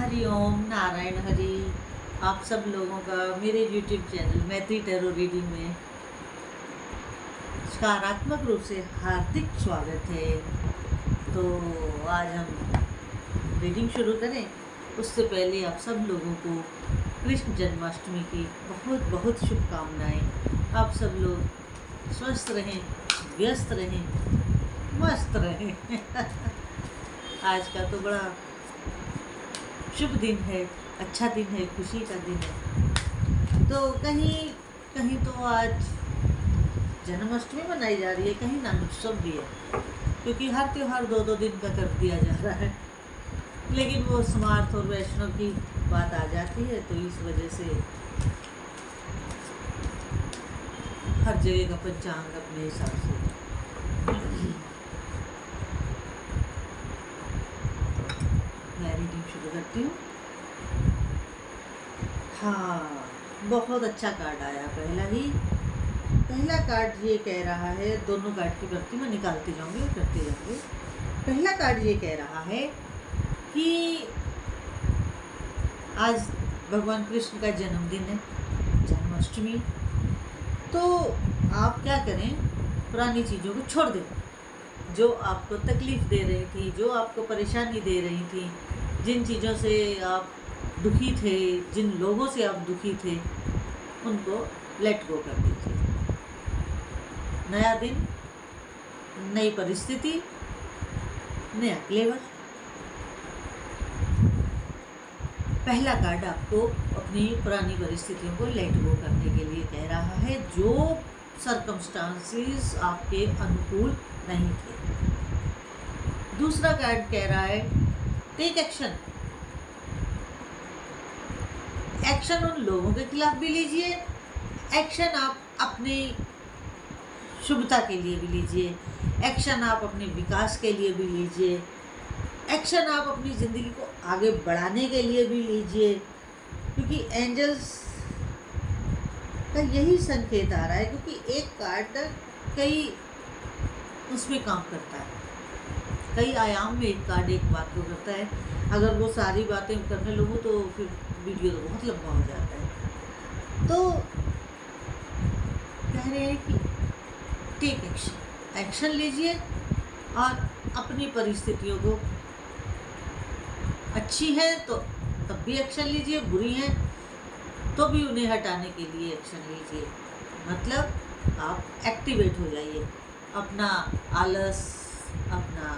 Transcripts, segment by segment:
हरिओम नारायण हरि। आप सब लोगों का मेरे YouTube चैनल मैत्री टैरो रीडिंग में सकारात्मक रूप से हार्दिक स्वागत है। तो आज हम रीडिंग शुरू करें उससे पहले आप सब लोगों को कृष्ण जन्माष्टमी की बहुत बहुत शुभकामनाएं। आप सब लोग स्वस्थ रहें, व्यस्त रहें, मस्त रहें। आज का तो बड़ा शुभ दिन है, अच्छा दिन है, खुशी का दिन है। तो कहीं कहीं तो आज जन्माष्टमी मनाई जा रही है, कहीं नानोत्सव भी है, क्योंकि हर त्योहार दो दिन का कर दिया जा रहा है। लेकिन वो स्मार्थ और वैष्णव की बात आ जाती है, तो इस वजह से हर जगह का पंचांग अपने हिसाब से। मैं रीडिंग शुरू करती हूँ। हाँ, बहुत अच्छा कार्ड आया। पहला कार्ड ये कह रहा है, दोनों कार्ड की प्रति मैं निकालते जाऊंगी और करते जाऊंगी। पहला कार्ड ये कह रहा है कि आज भगवान कृष्ण का जन्मदिन है, जन्माष्टमी। तो आप क्या करें, पुरानी चीज़ों को छोड़ दें जो आपको तकलीफ़ दे रही थी, जो आपको परेशानी दे रही थी, जिन चीज़ों से आप दुखी थे, जिन लोगों से आप दुखी थे, उनको लेट गो कर दीजिए। नया दिन, नई परिस्थिति, नया क्लेवर। पहला कार्ड आपको अपनी पुरानी परिस्थितियों को लेट गो करने के लिए कह रहा है, जो सर्कमस्टांसेस आपके अनुकूल नहीं थे। दूसरा कार्ड कह रहा है टेक एक्शन। एक्शन उन लोगों के खिलाफ भी लीजिए, एक्शन आप अपनी शुभता के लिए भी लीजिए, एक्शन आप अपने विकास के लिए भी लीजिए, एक्शन आप अपनी ज़िंदगी को आगे बढ़ाने के लिए भी लीजिए, क्योंकि एंजल्स का यही संकेत आ रहा है। क्योंकि एक कार्ड कई उसमें काम करता है, कई आयाम में एक कार्ड एक बात को करता है। अगर वो सारी बातें करने लगूँ तो फिर वीडियो तो बहुत लंबा हो जाता है। तो कह रहे हैं कि टेक एक्शन, एक्शन लीजिए और अपनी परिस्थितियों को, अच्छी है तो तब भी एक्शन लीजिए, बुरी है तो भी उन्हें हटाने के लिए एक्शन लीजिए। मतलब आप एक्टिवेट हो जाइए, अपना आलस, अपना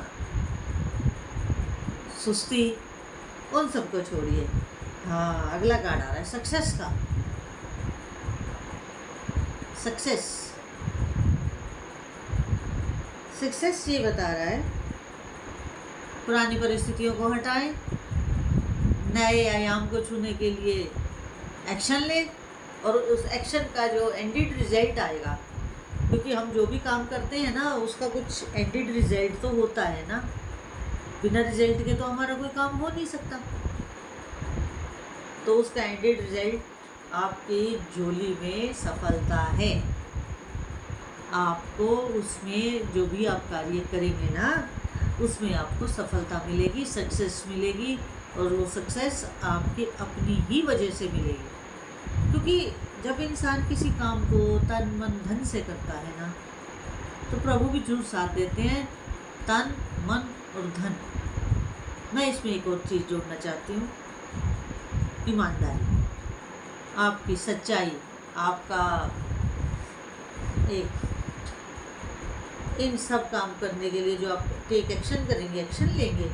सुस्ती, उन सबको छोड़िए। हाँ, अगला कार्ड आ रहा है सक्सेस का। सक्सेस ये बता रहा है पुरानी परिस्थितियों को हटाएं, नए आयाम को छूने के लिए एक्शन लें, और उस एक्शन का जो एंडेड रिजल्ट आएगा, क्योंकि हम जो भी काम करते हैं ना, उसका कुछ एंडेड रिजल्ट तो होता है ना। बिना रिजल्ट के तो हमारा कोई काम हो नहीं सकता। तो उसका एंडेड रिजल्ट आपकी झोली में सफलता है। आपको उसमें जो भी आप कार्य करेंगे ना, उसमें आपको सफलता मिलेगी, सक्सेस मिलेगी, और वो सक्सेस आपके अपनी ही वजह से मिलेगी। क्योंकि जब इंसान किसी काम को तन मन धन से करता है ना, तो प्रभु भी जरूर साथ देते हैं, तन मन और धन। मैं इसमें एक और चीज़ जोड़ना चाहती हूँ, ईमानदारी, आपकी सच्चाई, आपका एक इन सब काम करने के लिए जो आप टेक एक्शन करेंगे, एक्शन लेंगे,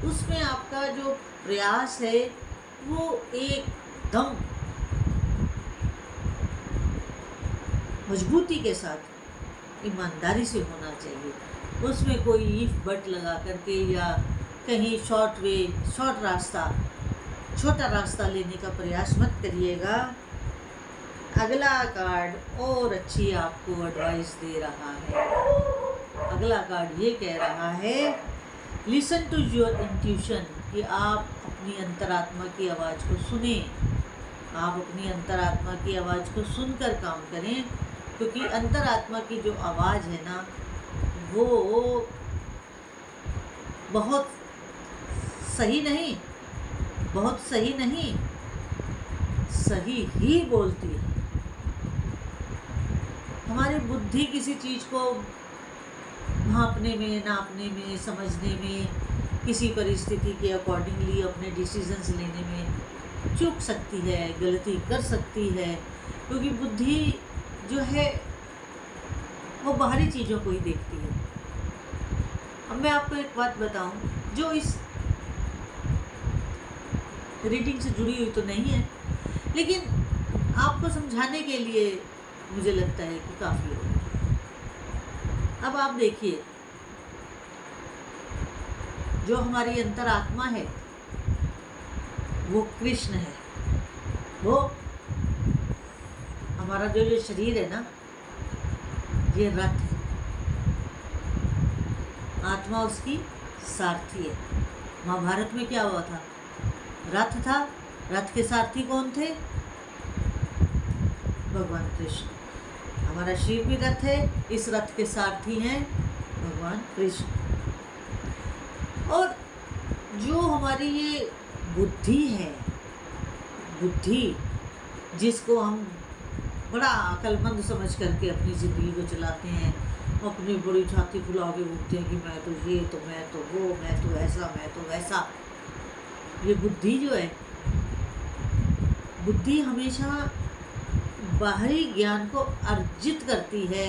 उसमें आपका जो प्रयास है वो एकदम मजबूती के साथ, ईमानदारी से होना चाहिए। उसमें कोई इफ बट लगा करके या कहीं शॉर्ट रास्ता, छोटा रास्ता लेने का प्रयास मत करिएगा। अगला कार्ड और अच्छी आपको एडवाइस दे रहा है। अगला कार्ड ये कह रहा है लिसन टू योर इंट्यूशन, कि आप अपनी अंतरात्मा की आवाज़ को सुने, आप अपनी अंतरात्मा की आवाज़ को सुनकर काम करें। क्योंकि अंतरात्मा की जो आवाज़ है ना, वो बहुत सही नहीं, बहुत सही नहीं, सही ही बोलती है। हमारी बुद्धि किसी चीज़ को भांपने में, नापने में, समझने में, किसी परिस्थिति के अकॉर्डिंगली अपने डिसीजंस लेने में चूक सकती है, गलती कर सकती है, क्योंकि बुद्धि जो है वो बाहरी चीज़ों को ही देखती है। अब मैं आपको एक बात बताऊं, जो इस रीडिंग से जुड़ी हुई तो नहीं है, लेकिन आपको समझाने के लिए मुझे लगता है कि काफ़ी होगा। अब आप देखिए, जो हमारी अंतरात्मा है वो कृष्ण है। वो हमारा जो शरीर है ना, ये रथ है, आत्मा उसकी सारथी है। महाभारत में क्या हुआ था? रथ था, रथ के सारथी कौन थे? भगवान कृष्ण। हमारा शरीर भी रथ है, इस रथ के सारथी हैं भगवान कृष्ण। और जो हमारी ये बुद्धि है, बुद्धि जिसको हम बड़ा अक्लमंद समझ करके अपनी ज़िंदगी को चलाते हैं, अपनी बड़ी छाती फुला के घूमते हैं कि मैं तो ये, तो मैं तो वो, मैं तो ऐसा, मैं तो वैसा। ये बुद्धि जो है, बुद्धि हमेशा बाहरी ज्ञान को अर्जित करती है,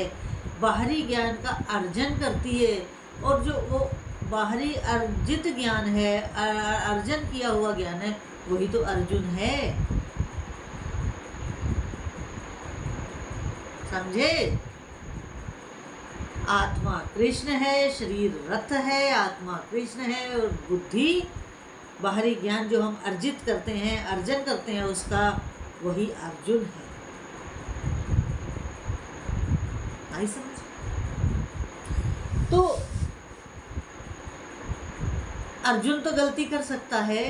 बाहरी ज्ञान का अर्जन करती है। और जो वो बाहरी अर्जित ज्ञान है, अर्जन किया हुआ ज्ञान है, वही तो अर्जुन है। समझे? आत्मा कृष्ण है, शरीर रथ है, आत्मा कृष्ण है, और बुद्धि बाहरी ज्ञान जो हम अर्जित करते हैं, अर्जन करते हैं, उसका वही अर्जुन है। आई समझ? तो अर्जुन तो गलती कर सकता है,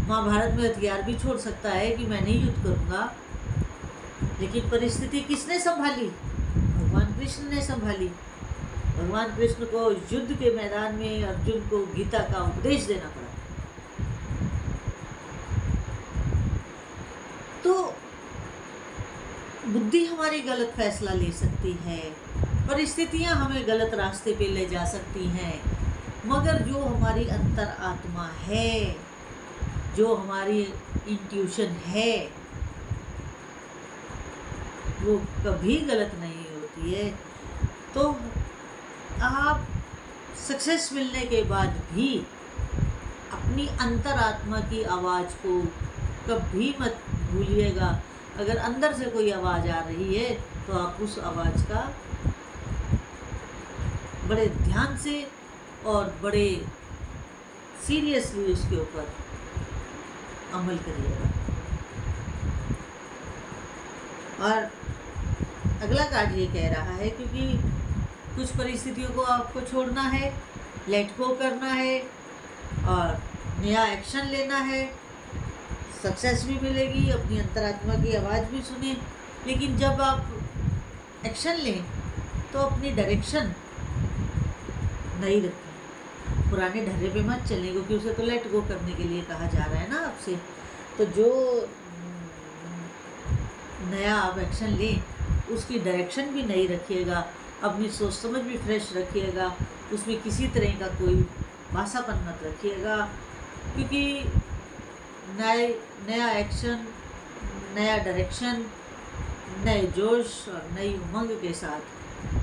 महाभारत में हथियार भी छोड़ सकता है कि मैं नहीं युद्ध करूंगा, लेकिन परिस्थिति किसने संभाली? भगवान कृष्ण ने संभाली। भगवान कृष्ण को युद्ध के मैदान में अर्जुन को गीता का उपदेश देना पड़ा। तो बुद्धि हमारी गलत फैसला ले सकती है, परिस्थितियां हमें गलत रास्ते पे ले जा सकती हैं, मगर जो हमारी अंतर आत्मा है, जो हमारी इंट्यूशन है, वो कभी गलत नहीं होती है। तो आप सक्सेस मिलने के बाद भी अपनी अंतरात्मा की आवाज़ को कभी मत भूलिएगा। अगर अंदर से कोई आवाज़ आ रही है तो आप उस आवाज़ का बड़े ध्यान से और बड़े सीरियसली उसके ऊपर अमल करिएगा। और अगला कार्ड ये कह रहा है, क्योंकि कुछ परिस्थितियों को आपको छोड़ना है, लेट गो करना है और नया एक्शन लेना है। सक्सेस भी मिलेगी, अपनी अंतरात्मा की आवाज़ भी सुने, लेकिन जब आप एक्शन लें तो अपनी डायरेक्शन नहीं रखें, पुराने ढर्रे पे मत चलें, क्योंकि उसे तो लेट गो करने के लिए कहा जा रहा है ना आपसे। तो जो नया आप एक्शन लें उसकी डायरेक्शन भी नहीं रखिएगा, अपनी सोच समझ भी फ्रेश रखिएगा, उसमें किसी तरह का कोई भाषापन मत रखिएगा, क्योंकि नया एक्शन, नया डायरेक्शन, नए जोश और नई उमंग के साथ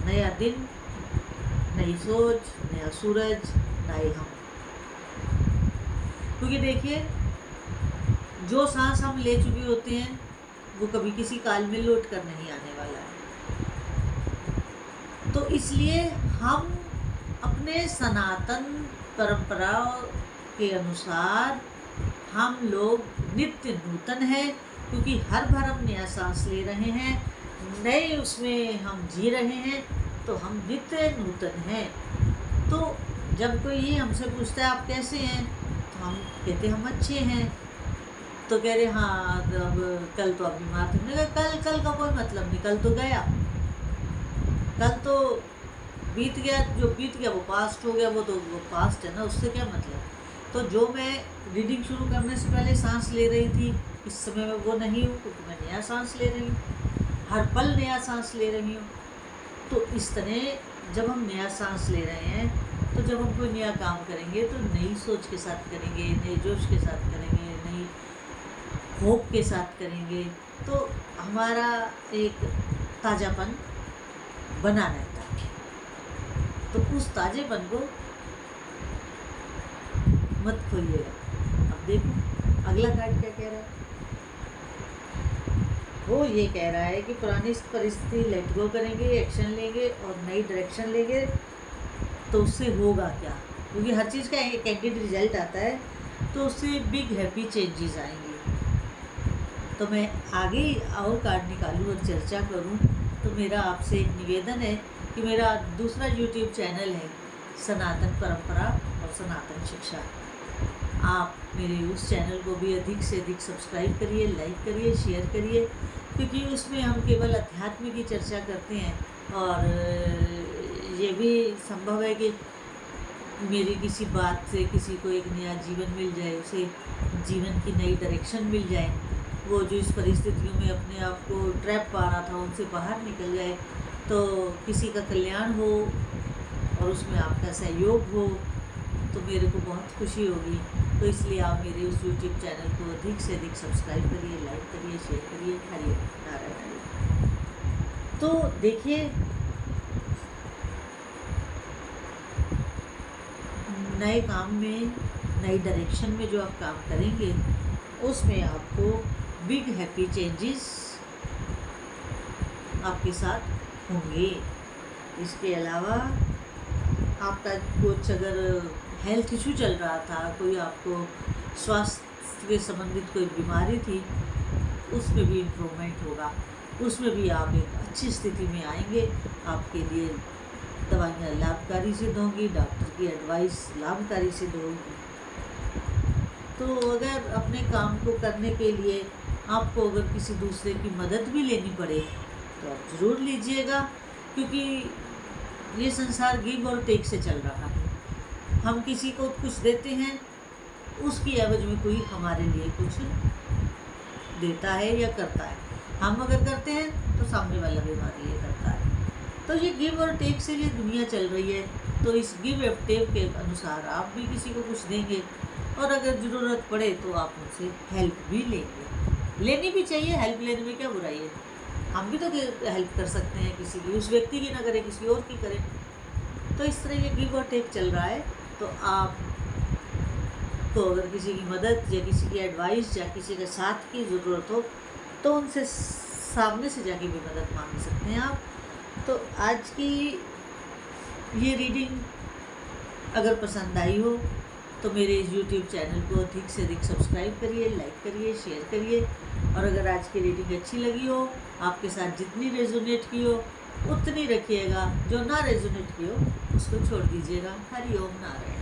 नया दिन, नई सोच, नया सूरज, नए हम। क्योंकि देखिए, जो सांस हम ले चुके होते हैं वो कभी किसी काल में लौट कर नहीं आने वाला है। तो इसलिए हम अपने सनातन परंपराओं के अनुसार हम लोग नित्य नूतन हैं, क्योंकि हर बार हम नया सांस ले रहे हैं, नए उसमें हम जी रहे हैं, तो हम नित्य नूतन हैं। तो जब कोई ये हमसे पूछता है आप कैसे हैं, तो हम कहते हम अच्छे हैं। तो कह रहे हाँ, अब कल तो आप बीमार थे। मैंने कहा कल का कोई मतलब नहीं, कल तो गया, कल तो बीत गया, जो बीत गया वो पास्ट हो गया, वो तो वो पास्ट है ना, उससे क्या मतलब। तो जो मैं रीडिंग शुरू करने से पहले सांस ले रही थी, इस समय मैं वो नहीं हूँ, क्योंकि मैं नया सांस ले रही हूँ, हर पल नया सांस ले रही हूँ। तो इस तरह जब हम नया सांस ले रहे हैं, तो जब हम कोई नया काम करेंगे तो नई सोच के साथ करेंगे, नए जोश के साथ करेंगे, नई होप के साथ करेंगे, तो हमारा एक ताज़ापन बना रहता है। तो उस ताज़ेपन को मत खोइएगा। अब देखो अगला कार्ड क्या कह रहा है। वो ये कह रहा है कि पुरानी परिस्थिति लेट गो करेंगे, एक्शन लेंगे और नई डायरेक्शन लेंगे, तो उससे होगा क्या, क्योंकि हर चीज़ का एक कैंडिड रिजल्ट आता है, तो उससे बिग हैप्पी चेंजेस आएंगे। तो मैं आगे और कार्ड निकालूँ और चर्चा करूँ, तो मेरा आपसे एक निवेदन है कि मेरा दूसरा यूट्यूब चैनल है सनातन परंपरा और सनातन शिक्षा। आप मेरे उस चैनल को भी अधिक से अधिक सब्सक्राइब करिए, लाइक करिए, शेयर करिए, क्योंकि उसमें हम केवल अध्यात्म की चर्चा करते हैं। और ये भी संभव है कि मेरी किसी बात से किसी को एक नया जीवन मिल जाए, उसे जीवन की नई डायरेक्शन मिल जाए, वो जो इस परिस्थितियों में अपने आप को ट्रैप पा रहा था उनसे बाहर निकल जाए, तो किसी का कल्याण हो और उसमें आपका सहयोग हो, तो मेरे को बहुत खुशी होगी। तो इसलिए आप मेरे उस यूट्यूब चैनल को अधिक से अधिक सब्सक्राइब करिए, लाइक करिए, शेयर करिए। हरि नारायण हरि। तो देखिए, नए काम में, नई डायरेक्शन में जो आप काम करेंगे, उसमें आपको बिग हैप्पी चेंजेस आपके साथ होंगे। इसके अलावा आपका कुछ अगर हेल्थ इशू चल रहा था, कोई आपको स्वास्थ्य के संबंधित कोई बीमारी थी, उसमें भी इम्प्रूवमेंट होगा, उसमें भी आप एक अच्छी स्थिति में आएंगे। आपके लिए दवाइयाँ लाभकारी सिद्ध होंगी, डॉक्टर की एडवाइस लाभकारी सिद्ध होगी। तो अगर अपने काम को करने के लिए आपको अगर किसी दूसरे की मदद भी लेनी पड़े, तो आप ज़रूर लीजिएगा, क्योंकि ये संसार गिव और टेक से चल रहा है। हम किसी को कुछ देते हैं, उसकी एवज में कोई हमारे लिए कुछ देता है या करता है। हम अगर करते हैं तो सामने वाला भी हमारे लिए करता है। तो ये गिव और टेक से ये दुनिया चल रही है। तो इस गिव और टेक के अनुसार आप भी किसी को कुछ देंगे, और अगर ज़रूरत पड़े तो आप उनसे हेल्प भी लेंगे। लेनी भी चाहिए, हेल्प लेने में क्या बुराई है। हम भी तो हेल्प कर सकते हैं किसी की, उस व्यक्ति की ना करें, किसी और की करें। तो इस तरह ये गिव और टेक चल रहा है। तो आप तो अगर किसी की मदद या किसी की एडवाइस या किसी के साथ की ज़रूरत हो, तो उनसे सामने से जाके भी मदद मांग सकते हैं आप। तो आज की ये रीडिंग अगर पसंद आई हो, तो मेरे इस YouTube चैनल को अधिक से अधिक सब्सक्राइब करिए, लाइक करिए, शेयर करिए। और अगर आज की रीडिंग अच्छी लगी हो, आपके साथ जितनी रेजोनेट की हो उतनी रखिएगा, जो ना रेजोनेट की हो उसको छोड़ दीजिएगा। हरि ओम नारायण।